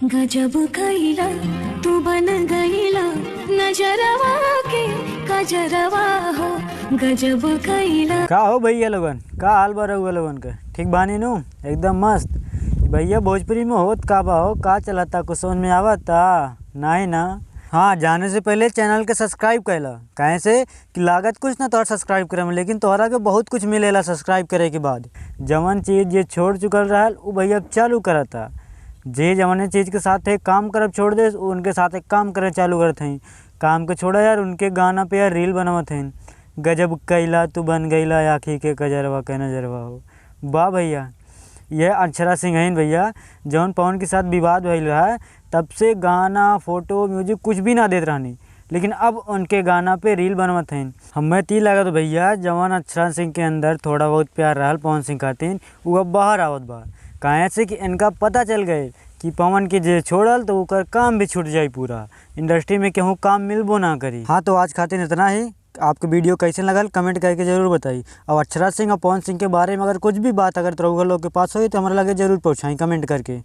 गजब कइला तू बन गइला नजरवा के कजरवा हो। गजब कइला। का हो भैया लोगन, का हाल बा रहुआ लोगन के? ठीक बानी नु? एकदम मस्त। भैया भोजपुरी में होत का बा हो, का चलता कुछ समझ में आवता नहीं ना? हाँ, जाने से पहले चैनल के सब्सक्राइब कैला, कहे से कि लागत कुछ ना तोहर सब्सक्राइब करे में, लेकिन तोहरा के बहुत कुछ मिलेला सब्सक्राइब करे के बाद। जवन चीज़ ये छोड़ चुकल रहल वो भैया अब चालू करता। जे जवने चीज़ के साथ एक काम करब छोड़ दे, उनके साथ एक काम करे चालू करत हई। काम के छोड़ा यार, उनके गाना पे यार रील बनावत हईन। गजब कैला तू बन गईला आँखी के कजरवा के नजरवा हो। वाह भैया, यह अक्षरा सिंह हैं भैया, जौन पवन के साथ विवाद भइल रहा तब से गाना फोटो म्यूजिक कुछ भी ना देत रहनी, लेकिन अब उनके गाना पे रील बनवत हैं। हमें ती लगा तो भैया जवान अक्षरा सिंह के अंदर थोड़ा बहुत प्यार रहल पवन सिंह खातिर, वो अब बाहर आवत बा। काहे से कि इनका पता चल गए कि पवन के जे छोड़ल तो ओकर काम भी छूट जाई, पूरा इंडस्ट्री में केहू काम मिलबो ना करी। हाँ, तो आज खातिर इतना ही। आपको वीडियो कैसे लगल कमेंट करके जरूर बताई। और अक्षरा सिंह और पवन सिंह के बारे में अगर कुछ भी बात अगर तो लोग के पास हो तो हमारे लगे जरूर पहुँचाई कमेंट करके।